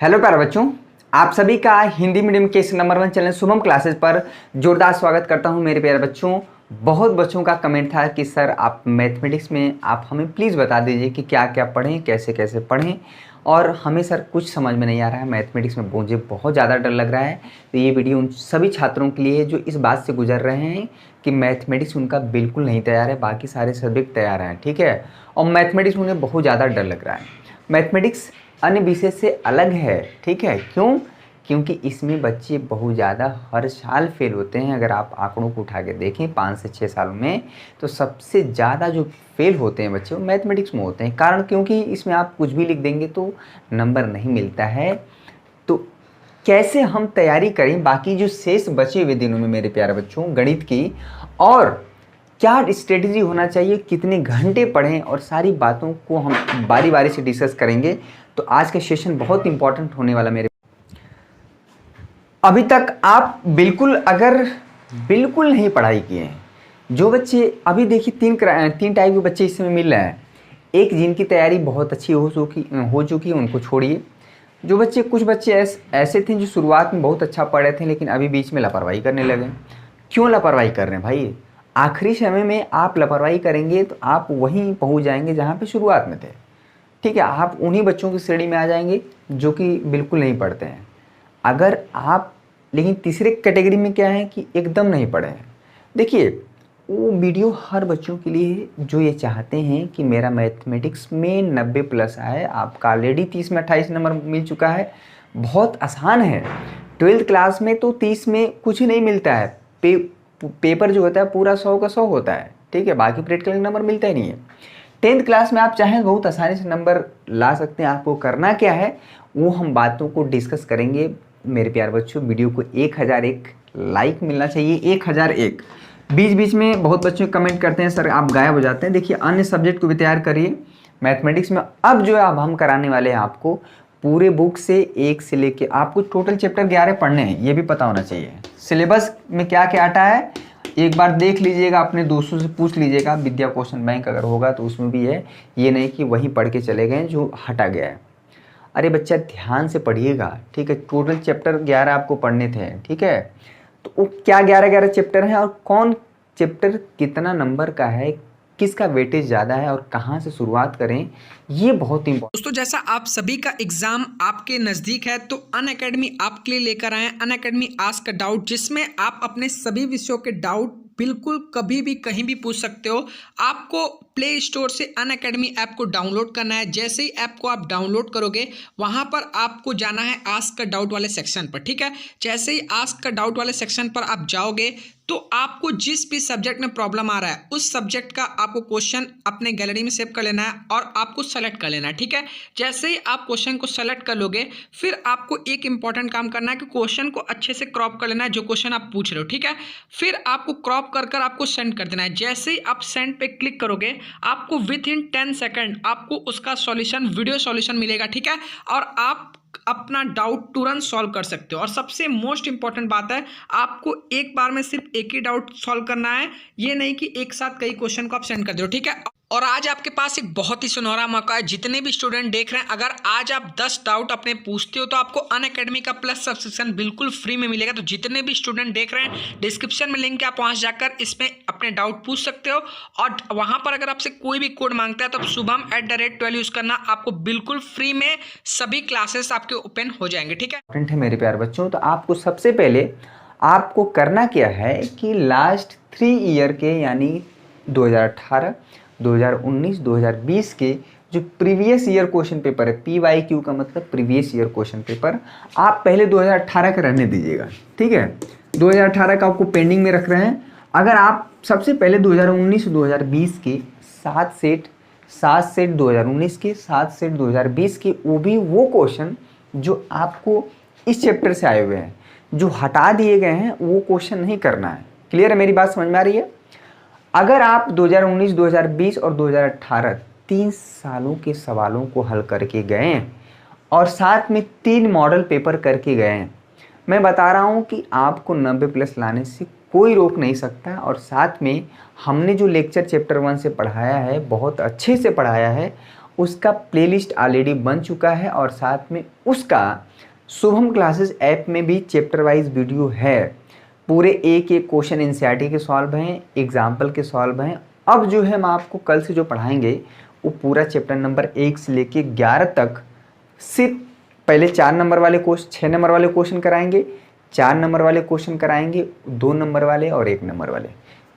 Hello प्यारे बच्चों, आप सभी का हिंदी मीडियम के इस नंबर 1 चैनल शुभम क्लासेस पर जोरदार स्वागत करता हूं। मेरे प्यारे बच्चों, बहुत बच्चों का कमेंट था कि सर आप मैथमेटिक्स में आप हमें प्लीज़ बता दीजिए कि क्या क्या पढ़ें, कैसे कैसे पढ़ें। और हमें सर कुछ समझ में नहीं आ रहा है, मैथमेटिक्स में मुझे बहुत ज़्यादा डर लग रहा है। तो ये वीडियो उन सभी छात्रों के लिए है जो इस बात से गुजर रहे हैं कि मैथमेटिक्स उनका बिल्कुल नहीं तैयार है, बाकी सारे सब्जेक्ट तैयार हैं, ठीक है। और मैथमेटिक्स में उन्हें बहुत ज़्यादा डर लग रहा है। मैथमेटिक्स अन्य विषय से अलग है, ठीक है। क्यों? क्योंकि इसमें बच्चे बहुत ज़्यादा हर साल फेल होते हैं। अगर आप आंकड़ों को उठा के देखें 5 से 6 सालों में, तो सबसे ज़्यादा जो फेल होते हैं बच्चे वो मैथमेटिक्स में होते हैं। कारण क्योंकि इसमें आप कुछ भी लिख देंगे तो नंबर नहीं मिलता है। तो कैसे हम तैयारी करें बाकी जो शेष बचे हुए दिनों में मेरे प्यारे बच्चों गणित की, और क्या स्ट्रेटजी होना चाहिए, कितने घंटे पढ़ें, और सारी बातों को हम बारी बारी से डिस्कस करेंगे। तो आज का सेशन बहुत इंपॉर्टेंट होने वाला मेरे। अभी तक आप बिल्कुल नहीं पढ़ाई किए हैं जो बच्चे, अभी देखिए तीन टाइप के बच्चे इस समय मिल रहे हैं। एक जिनकी तैयारी बहुत अच्छी हो चुकी है उनको छोड़िए। जो बच्चे, कुछ बच्चे ऐसे थे जो शुरुआत में बहुत अच्छा पढ़ रहे थे लेकिन अभी बीच में लापरवाही करने लगे। क्यों लापरवाही कर रहे हैं भाई? आखिरी समय में आप लापरवाही करेंगे तो आप वहीं पहुंच जाएंगे जहां पे शुरुआत में थे, ठीक है। आप उन्हीं बच्चों की श्रेणी में आ जाएंगे जो कि बिल्कुल नहीं पढ़ते हैं। अगर आप, लेकिन तीसरे कैटेगरी में क्या है कि एकदम नहीं पढ़े हैं। देखिए, वो वीडियो हर बच्चों के लिए है जो ये चाहते हैं कि मेरा मैथमेटिक्स में 90 प्लस आए। आपका ऑलरेडी 30 में 28 नंबर मिल चुका है, बहुत आसान है। 12th क्लास में तो 30 में कुछ ही नहीं मिलता है। पेपर जो होता है पूरा 100 का 100 होता है, ठीक है। बाकी प्रैक्टिकल नंबर मिलता ही नहीं है। 10th क्लास में आप चाहें बहुत आसानी से नंबर ला सकते हैं। आपको करना क्या है वो हम बातों को डिस्कस करेंगे मेरे प्यारे बच्चों। वीडियो को 1001 लाइक मिलना चाहिए, 1001। बीच बीच में बहुत बच्चे कमेंट करते हैं सर आप गायब हो जाते हैं। देखिए, अन्य सब्जेक्ट को भी तैयार करिए। मैथमेटिक्स में अब जो है अब हम कराने वाले हैं आपको पूरे बुक से 1 से लेके आपको टोटल चैप्टर 11 पढ़ने हैं, ये भी पता होना चाहिए। सिलेबस में क्या क्या आता है एक बार देख लीजिएगा, अपने दोस्तों से पूछ लीजिएगा। विद्या क्वेश्चन बैंक अगर होगा तो उसमें भी है, ये नहीं कि वहीं पढ़ के चले गए जो हटा गया है। अरे बच्चा ध्यान से पढ़िएगा, ठीक है। टोटल चैप्टर 11 आपको पढ़ने थे, ठीक है। तो वो क्या 11 चैप्टर हैं और कौन चैप्टर कितना नंबर का है, किसका वेटेज ज़्यादा है और कहाँ से शुरुआत करें, ये बहुत इंपॉर्टेंट। दोस्तों, जैसा आप सभी का एग्जाम आपके नज़दीक है तो अनअकैडमी आपके लिए लेकर आए हैं अनअकैडमी आस्क अ डाउट, जिसमें आप अपने सभी विषयों के डाउट बिल्कुल कभी भी कहीं भी पूछ सकते हो। आपको प्ले स्टोर से अनअकैडमी ऐप को डाउनलोड करना है। जैसे ही ऐप को आप डाउनलोड करोगे वहां पर आपको जाना है आस्क अ डाउट वाले सेक्शन पर, ठीक है। जैसे ही आस्क अ डाउट वाले सेक्शन पर आप जाओगे तो आपको जिस भी सब्जेक्ट में प्रॉब्लम आ रहा है उस सब्जेक्ट का आपको क्वेश्चन अपने गैलरी में सेव कर लेना है और आपको सेलेक्ट कर लेना है, ठीक है। जैसे ही आप क्वेश्चन को सेलेक्ट कर लोगे फिर आपको एक इंपॉर्टेंट काम करना है कि क्वेश्चन को अच्छे से क्रॉप कर लेना है, जो क्वेश्चन आप पूछ रहे हो, ठीक है। फिर आपको क्रॉप कर आपको सेंड कर देना है। जैसे ही आप सेंड पे क्लिक करोगे आपको विद इन 10 सेकेंड आपको उसका सॉल्यूशन, वीडियो सॉल्यूशन मिलेगा, ठीक है। और आप अपना डाउट तुरंत सॉल्व कर सकते हो। और सबसे मोस्ट इंपॉर्टेंट बात है, आपको एक बार में सिर्फ एक ही डाउट सॉल्व करना है, ये नहीं कि एक साथ कई क्वेश्चन को आप सेंड कर दो, ठीक है। और आज आपके पास एक बहुत ही सुनहरा मौका है। जितने भी स्टूडेंट देख रहे हैं, अगर आज आप 10 डाउट अपने पूछते हो तो आपको अनअकैडमी का प्लस सब्सक्रिप्शन बिल्कुल फ्री में मिलेगा। तो जितने भी स्टूडेंट देख रहे हैं, डिस्क्रिप्शन में लिंक है, आप वहां जाकर इसमें अपने डाउट पूछ सकते हो। और वहां पर अगर आपसे कोई भी कोड मांगता है तो शुभम@12 यूज करना, आपको बिल्कुल फ्री में सभी क्लासेस आपके ओपन हो जाएंगे, ठीक है। मेरे प्यारे बच्चों, तो आपको सबसे पहले आपको करना क्या है कि लास्ट 3 ईयर के यानी 2018, 2019, 2020 के जो प्रीवियस ईयर क्वेश्चन पेपर है, PYQ का मतलब प्रीवियस ईयर क्वेश्चन पेपर, आप पहले 2018 का रहने दीजिएगा, ठीक है। 2018 का आपको पेंडिंग में रख रहे हैं। अगर आप सबसे पहले 2019 2020 के 7 सेट 2019 के 7 सेट 2020 के, वो भी वो क्वेश्चन जो आपको इस चैप्टर से आए हुए हैं, जो हटा दिए गए हैं वो क्वेश्चन नहीं करना है। क्लियर है? मेरी बात समझ में आ रही है? अगर आप 2019, 2020 और 2018 3 सालों के सवालों को हल करके गए हैं और साथ में 3 मॉडल पेपर करके गए हैं, मैं बता रहा हूं कि आपको 90 प्लस लाने से कोई रोक नहीं सकता। और साथ में हमने जो लेक्चर चैप्टर 1 से पढ़ाया है, बहुत अच्छे से पढ़ाया है, उसका प्लेलिस्ट ऑलरेडी बन चुका है और साथ में उसका शुभम क्लासेस ऐप में भी चैप्टर वाइज वीडियो है। पूरे एक एक क्वेश्चन एनसीईआरटी के सॉल्व हैं, एग्जाम्पल के सॉल्व हैं। अब जो है हम आपको कल से जो पढ़ाएंगे वो पूरा चैप्टर नंबर 1 से लेके 11 तक सिर्फ पहले 4 नंबर वाले क्वेश्चन, 6 नंबर वाले क्वेश्चन कराएंगे, 4 नंबर वाले क्वेश्चन कराएंगे, 2 नंबर वाले और 1 नंबर वाले।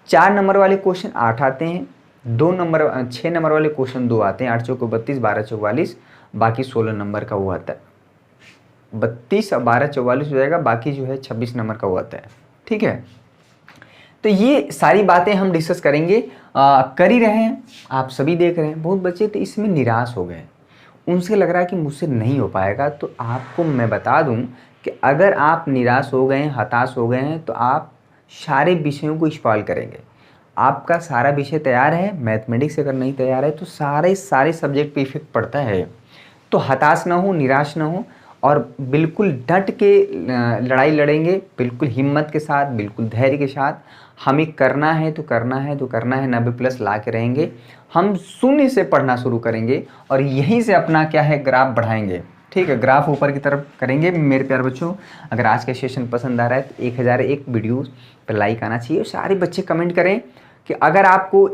4 नंबर वाले क्वेश्चन 8 आते हैं, 6 नंबर वाले क्वेश्चन 2 आते हैं, 8 चौको 32, 12 44, बाकी 16 नंबर का वो आता है। 32 और 12 44 हो जाएगा, बाकी जो है 26 नंबर का वो आता है। ठीक है, तो ये सारी बातें हम डिस्कस करेंगे। कर ही रहे हैं, आप सभी देख रहे हैं। बहुत बच्चे तो इसमें निराश हो गए, उनसे लग रहा है कि मुझसे नहीं हो पाएगा। तो आपको मैं बता दूं कि अगर आप निराश हो गए हैं, हताश हो गए हैं, तो आप सारे विषयों को स्पॉइल करेंगे। आपका सारा विषय तैयार है, मैथमेटिक्स अगर नहीं तैयार है तो सारे सब्जेक्ट पे इफेक्ट पड़ता है। तो हताश ना हो, निराश ना हो और बिल्कुल डट के लड़ाई लड़ेंगे, बिल्कुल हिम्मत के साथ, बिल्कुल धैर्य के साथ। हमें करना है तो करना है तो करना है, 90+ ला के रहेंगे। हम शून्य से पढ़ना शुरू करेंगे और यहीं से अपना क्या है ग्राफ बढ़ाएंगे। ठीक है, ग्राफ ऊपर की तरफ करेंगे। मेरे प्यारे बच्चों, अगर आज का सेशन पसंद आ रहा है तो 1001 वीडियो पर लाइक आना चाहिए। सारे बच्चे कमेंट करें कि अगर आपको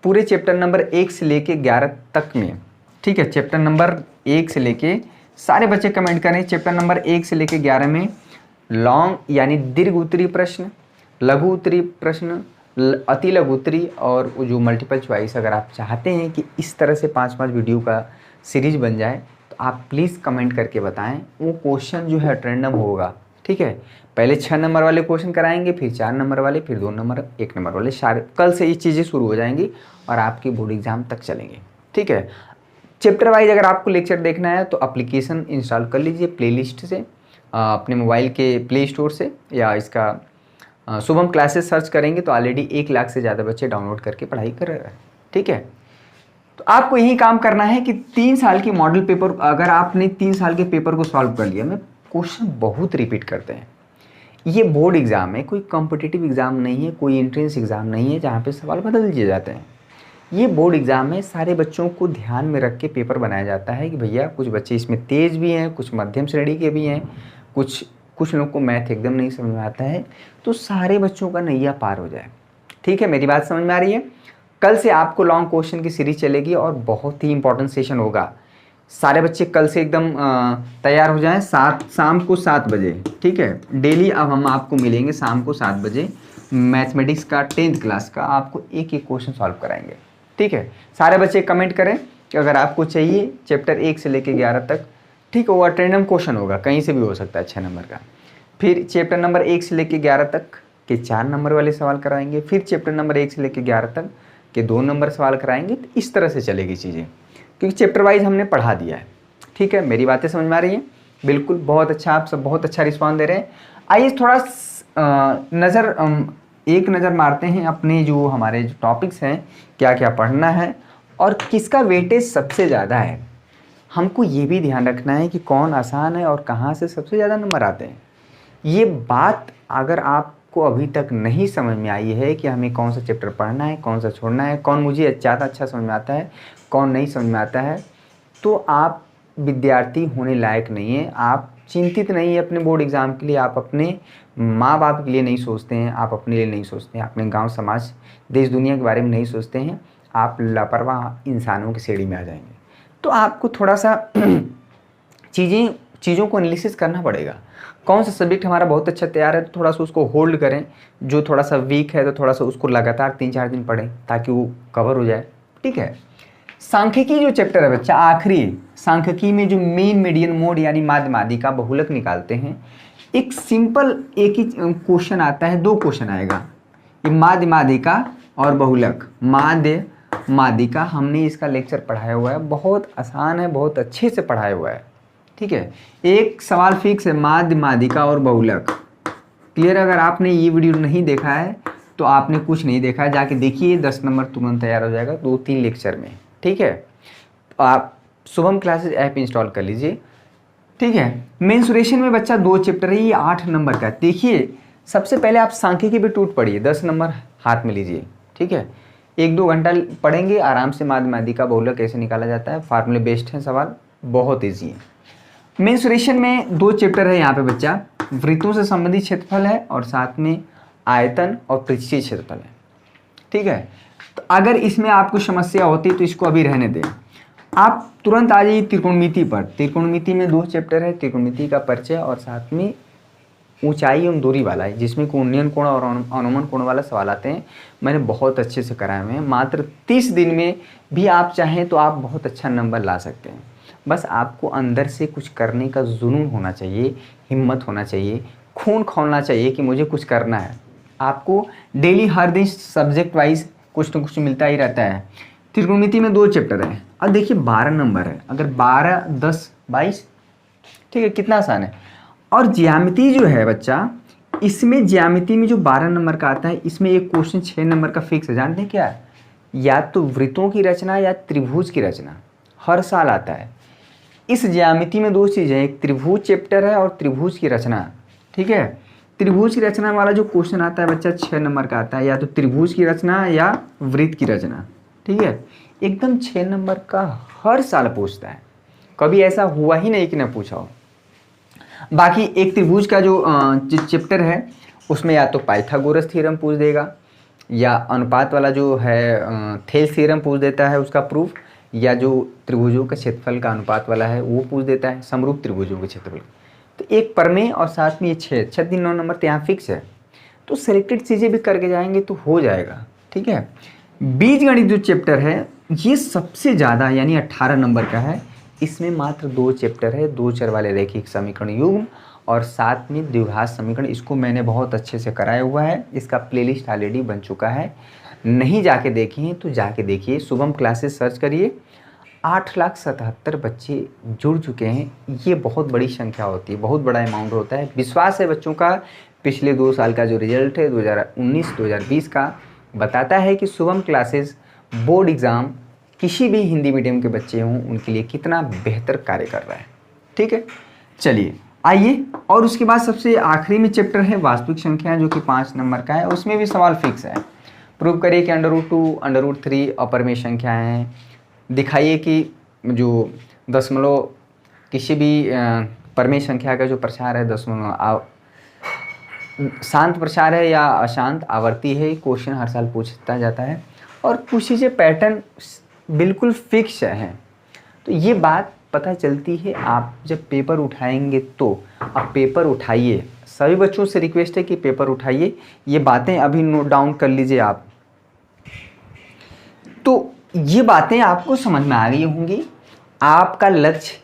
पूरे चैप्टर नंबर 1 से लेके 11 तक में, ठीक है, चैप्टर नंबर 1 से लेके सारे बच्चे कमेंट करें चैप्टर नंबर 1 से लेके 11 में लॉन्ग यानी दीर्घ उत्तरी प्रश्न, लघु उत्तरी प्रश्न, अति लघु उत्तरी और जो मल्टीपल चॉइस अगर आप चाहते हैं कि इस तरह से 5-5 वीडियो का सीरीज बन जाए तो आप प्लीज़ कमेंट करके बताएं। वो क्वेश्चन जो है रैंडम होगा। ठीक है, पहले 6 नंबर वाले क्वेश्चन कराएंगे, फिर 4 नंबर वाले, फिर 2 नंबर, 1 नंबर वाले। सारे कल से ये चीज़ें शुरू हो जाएंगी और आपकी बोर्ड एग्जाम तक चलेंगे। ठीक है, चैप्टर वाइज अगर आपको लेक्चर देखना है तो एप्लीकेशन इंस्टॉल कर लीजिए प्लेलिस्ट से, अपने मोबाइल के प्ले स्टोर से, या इसका शुभम क्लासेस सर्च करेंगे तो ऑलरेडी 1 लाख से ज़्यादा बच्चे डाउनलोड करके पढ़ाई कर रहे हैं। ठीक है, तो आपको यही काम करना है कि 3 साल की मॉडल पेपर, अगर आपने 3 साल के पेपर को सॉल्व कर लिया, में क्वेश्चन बहुत रिपीट करते हैं। ये बोर्ड एग्ज़ाम है, कोई कॉम्पिटिटिव एग्ज़ाम नहीं है, कोई एंट्रेंस एग्ज़ाम नहीं है जहाँ पे सवाल बदल दिए जाते हैं। ये बोर्ड एग्ज़ाम में सारे बच्चों को ध्यान में रख के पेपर बनाया जाता है कि भैया कुछ बच्चे इसमें तेज़ भी हैं, कुछ मध्यम श्रेणी के भी हैं, कुछ लोग को मैथ एकदम नहीं समझ में आता है, तो सारे बच्चों का नैया पार हो जाए। ठीक है, मेरी बात समझ में आ रही है? कल से आपको लॉन्ग क्वेश्चन की सीरीज चलेगी और बहुत ही इंपॉर्टेंट सेशन होगा। सारे बच्चे कल से एकदम तैयार हो जाएं। शाम को 7 बजे, ठीक है, डेली अब हम आपको मिलेंगे शाम को 7 बजे। मैथमेटिक्स का 10th क्लास का आपको एक एक क्वेश्चन सॉल्व कराएंगे। ठीक है, सारे बच्चे कमेंट करें कि अगर आपको चाहिए चैप्टर 1 से लेकर 11 तक। ठीक है, वो रैंडम क्वेश्चन होगा, कहीं से भी हो सकता है 6 नंबर का। फिर चैप्टर नंबर 1 से लेकर 11 तक के 4 नंबर वाले सवाल कराएंगे, फिर चैप्टर नंबर 1 से लेकर 11 तक के 2 नंबर सवाल कराएंगे। तो इस तरह से चलेगी चीज़ें, क्योंकि चैप्टर वाइज हमने पढ़ा दिया है। ठीक है, मेरी बातें समझ में आ रही हैं? बिल्कुल, बहुत अच्छा, आप सब बहुत अच्छा रिस्पॉन्स दे रहे हैं। आइए थोड़ा एक नज़र मारते हैं अपने जो हमारे जो टॉपिक्स हैं, क्या क्या पढ़ना है और किसका वेटेज सबसे ज़्यादा है। हमको ये भी ध्यान रखना है कि कौन आसान है और कहाँ से सबसे ज़्यादा नंबर आते हैं। ये बात अगर आपको अभी तक नहीं समझ में आई है कि हमें कौन सा चैप्टर पढ़ना है, कौन सा छोड़ना है, कौन मुझे ज़्यादा अच्छा समझ में आता है, कौन नहीं समझ में आता है, तो आप विद्यार्थी होने लायक नहीं है। आप चिंतित नहीं है अपने बोर्ड एग्ज़ाम के लिए, आप अपने माँ बाप के लिए नहीं सोचते हैं, आप अपने लिए नहीं सोचते हैं, अपने गांव समाज देश दुनिया के बारे में नहीं सोचते हैं, आप लापरवाह इंसानों की श्रेणी में आ जाएंगे। तो आपको थोड़ा सा चीज़ों को एनालिसिस करना पड़ेगा। कौन सा सब्जेक्ट हमारा बहुत अच्छा तैयार है तो थोड़ा सा उसको होल्ड करें, जो थोड़ा सा वीक है तो थोड़ा सा उसको लगातार 3-4 दिन पढ़ें ताकि वो कवर हो जाए। ठीक है, सांख्यिकी जो चैप्टर है बच्चा, आखिरी सांख्यिकी में जो मीन, मीडियन, मोड यानी माध्य, माध्यिका, बहुलक निकालते हैं। एक सिंपल एक ही क्वेश्चन आता है, 2 क्वेश्चन आएगा, ये माध्य, माध्यिका और बहुलक। माध्य, माध्यिका हमने इसका लेक्चर पढ़ाया हुआ है, बहुत आसान है, बहुत अच्छे से पढ़ाया हुआ है। ठीक है, एक सवाल फिक्स है, माध्य, माध्यिका और बहुलक। क्लियर? अगर आपने ये वीडियो नहीं देखा है तो आपने कुछ नहीं देखा है, जाके देखिए, 10 नंबर तुरंत तैयार हो जाएगा 2-3 लेक्चर में। ठीक है, आप शुभम क्लासेस ऐप इंस्टॉल कर लीजिए। ठीक है, मेंसुरेशन में बच्चा 2 चैप्टर है, ये 8 नंबर का। देखिए, सबसे पहले आप सांख्यिकी पे टूट पड़िए, 10 नंबर हाथ में लीजिए। ठीक है, 1-2 घंटा पढ़ेंगे आराम से माध्यमिका बहुलक कैसे निकाला जाता है, फार्मूले बेस्ड है सवाल, बहुत ईजी है। मेंसुरेशन में 2 चैप्टर है यहाँ पे बच्चा, वृत्तों से संबंधित क्षेत्रफल है और साथ में आयतन और पृष्ठीय क्षेत्रफल है, ठीक है। तो अगर इसमें आपको समस्या होती है तो इसको अभी रहने दें, आप तुरंत आ जाइए त्रिकोणमिति पर। त्रिकोणमिति में 2 चैप्टर है, त्रिकोणमिति का परिचय और साथ में ऊंचाई एवं दूरी वाला है, जिसमें उन्नयन कोण और अनुमान कोण वाला सवाल आते हैं। मैंने बहुत अच्छे से कराए हुए हैं, मात्र 30 दिन में भी आप चाहें तो आप बहुत अच्छा नंबर ला सकते हैं। बस आपको अंदर से कुछ करने का जुनून होना चाहिए, हिम्मत होना चाहिए, खून खौलना चाहिए कि मुझे कुछ करना है। आपको डेली हर दिन सब्जेक्ट वाइज कुछ न कुछ मिलता ही रहता है। त्रिकोणमिति में 2 चैप्टर है और देखिए 12 नंबर है, अगर 12, 10, 22, ठीक है, कितना आसान है। और ज्यामिति जो है बच्चा, इसमें ज्यामिति में जो 12 नंबर का आता है, इसमें एक क्वेश्चन 6 नंबर का फिक्स है। जानते हैं क्या? या तो वृत्तों की रचना या त्रिभुज की रचना, हर साल आता है। इस ज्यामिति में 2 चीज़ें, एक त्रिभुज चैप्टर है और त्रिभुज की रचना, ठीक है। त्रिभुज की रचना वाला जो क्वेश्चन आता है बच्चा 6 नंबर का आता है, या तो त्रिभुज की रचना या वृत्त की रचना, ठीक है। एकदम 6 नंबर का हर साल पूछता है, कभी ऐसा हुआ ही नहीं कि ना पूछा हो। बाकी एक त्रिभुज का जो चैप्टर है उसमें या तो पाइथागोरस थ्योरम पूछ देगा, या अनुपात वाला जो है थेल्स थ्योरम पूछ देता है उसका प्रूफ, या जो त्रिभुजों का क्षेत्रफल का अनुपात वाला है वो पूछ देता है, समरूप त्रिभुजों के क्षेत्रफल। तो एक प्रमेय और साथ में ये 6 दिन 9 नंबर तो यहाँ फिक्स है। तो सेलेक्टेड चीज़ें भी करके जाएंगे तो हो जाएगा, ठीक है। बीजगणित जो चैप्टर है ये सबसे ज़्यादा यानी 18 नंबर का है। इसमें मात्र 2 चैप्टर है, 2 चर वाले रैखिक समीकरण युग्म और साथ में द्विघात समीकरण। इसको मैंने बहुत अच्छे से कराया हुआ है, इसका प्लेलिस्ट ऑलरेडी बन चुका है। नहीं जाके देखिए तो जाके देखिए, शुभम क्लासेस सर्च करिए। 8,77,000 बच्चे जुड़ चुके हैं। ये बहुत बड़ी संख्या होती है, बहुत बड़ा अमाउंट होता है। विश्वास है बच्चों का, पिछले 2 साल का जो रिजल्ट है 2019-2020 का बताता है कि शुभम क्लासेस बोर्ड एग्ज़ाम किसी भी हिंदी मीडियम के बच्चे हों उनके लिए कितना बेहतर कार्य कर रहा है, ठीक है। चलिए आइए, और उसके बाद सबसे आखिरी में चैप्टर है वास्तविक संख्याएं, जो कि 5 नंबर का है। उसमें भी सवाल फिक्स है। प्रूव करिए कि √2, √3 अपरिमेय संख्याएं हैं। दिखाइए कि जो दशमलव किसी भी परिमेय संख्या का जो प्रसार है दशमलव शांत प्रसार है या अशांत आवर्ती है, क्वेश्चन हर साल पूछता जाता है। और कुछ चीज़ें पैटर्न बिल्कुल फिक्स है। तो ये बात पता चलती है आप जब पेपर उठाएंगे तो। अब पेपर उठाइए, सभी बच्चों से रिक्वेस्ट है कि पेपर उठाइए, ये बातें अभी नोट डाउन कर लीजिए आप। तो ये बातें आपको समझ में आ गई होंगी। आपका लक्ष्य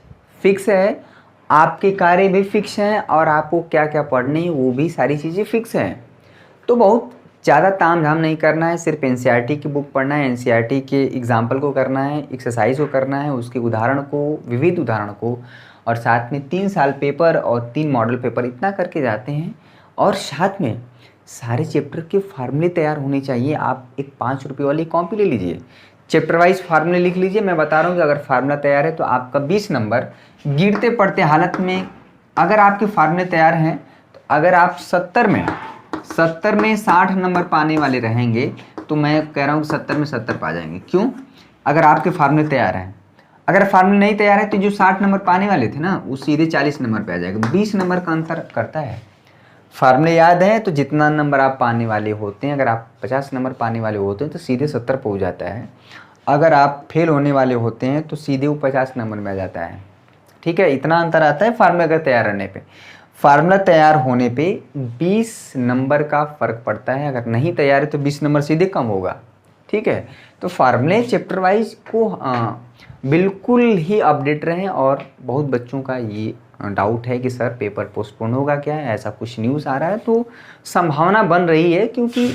फिक्स है, आपके कार्य भी फिक्स हैं और आपको क्या क्या पढ़नी है वो भी सारी चीज़ें फिक्स हैं। तो बहुत ज़्यादा तामझाम नहीं करना है, सिर्फ एनसीईआरटी की बुक पढ़ना है, एनसीईआरटी के एग्जाम्पल को करना है, एक्सरसाइज को करना है, उसके उदाहरण को, विविध उदाहरण को, और साथ में 3 साल पेपर और 3 मॉडल पेपर, इतना करके जाते हैं। और साथ में सारे चैप्टर के फार्मूले तैयार होने चाहिए। आप एक 5 रुपये वाली कॉपी ले लीजिए, चैप्टर वाइज फार्मूले लिख लीजिए। मैं बता रहा हूँ कि अगर फार्मूला तैयार है तो आपका 20 नंबर गिरते पड़ते हालत में, अगर आपके फार्मूले तैयार हैं तो अगर आप 70 में 60 नंबर पाने वाले रहेंगे तो मैं कह रहा हूँ 70 में 70 पा जाएंगे। क्यों? अगर आपके फार्मूले तैयार हैं। अगर फार्मूले नहीं तैयार है तो जो 60 नंबर पाने वाले थे ना वो सीधे 40 नंबर पे आ जाएगा। 20 नंबर का अंतर करता है। फार्मूले याद है तो जितना नंबर आप पाने वाले होते हैं, अगर आप 50 नंबर पाने वाले होते हैं तो सीधे 70 पहुँच जाता है। अगर आप फेल होने वाले होते हैं तो सीधे वो 50 नंबर में आ जाता है, ठीक है। इतना अंतर आता है फार्मूला अगर तैयार रहने पे। फार्मूला तैयार होने पे 20 नंबर का फ़र्क पड़ता है, अगर नहीं तैयार है तो 20 नंबर सीधे कम होगा, ठीक है। तो फार्मूले चैप्टर वाइज को बिल्कुल ही अपडेट रहें। और बहुत बच्चों का ये डाउट है कि सर पेपर पोस्टपोन होगा क्या, ऐसा कुछ न्यूज़ आ रहा है। तो संभावना बन रही है, क्योंकि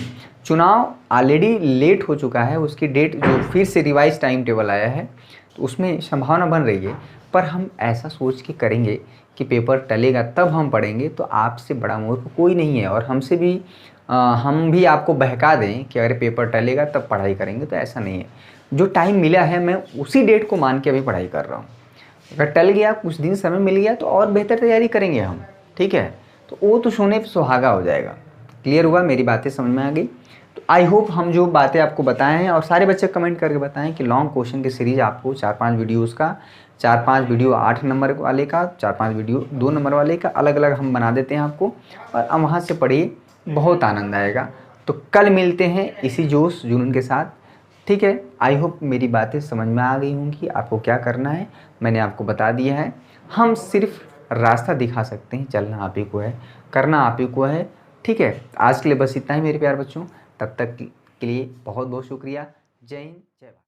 चुनाव ऑलरेडी लेट हो चुका है, उसकी डेट जो फिर से रिवाइज टाइम टेबल आया है तो उसमें संभावना बन रही है। पर हम ऐसा सोच के करेंगे कि पेपर टलेगा तब हम पढ़ेंगे, तो आपसे बड़ा मूर्ख कोई नहीं है। और हमसे भी हम भी आपको बहका दें कि अगर पेपर टलेगा तब पढ़ाई करेंगे, तो ऐसा नहीं है। जो टाइम मिला है मैं उसी डेट को मान के अभी पढ़ाई कर रहा हूँ। अगर टल गया, कुछ दिन समय मिल गया तो और बेहतर तैयारी करेंगे हम, ठीक है। तो वो तो सोने पे सुहागा हो जाएगा। क्लियर हुआ? मेरी बातें समझ में आ गई? तो आई होप हम जो बातें आपको बताए हैं, और सारे बच्चे कमेंट करके बताएं कि लॉन्ग क्वेश्चन की सीरीज आपको 4-5 वीडियोस का, 4-5 वीडियो 8 नंबर वाले का, 4-5 वीडियो 2 नंबर वाले का अलग अलग हम बना देते हैं आपको, और अब वहाँ से पढ़िए, बहुत आनंद आएगा। तो कल मिलते हैं इसी जोश जुनून के साथ, ठीक है। आई होप मेरी बातें समझ में आ गई होंगी, आपको क्या करना है मैंने आपको बता दिया है। हम सिर्फ रास्ता दिखा सकते हैं, चलना आप ही को है, करना आप ही को है, ठीक है। आज के लिए बस इतना ही मेरे प्यारे बच्चों, तब तक के लिए बहुत बहुत शुक्रिया। जय हिंद, जय भारत।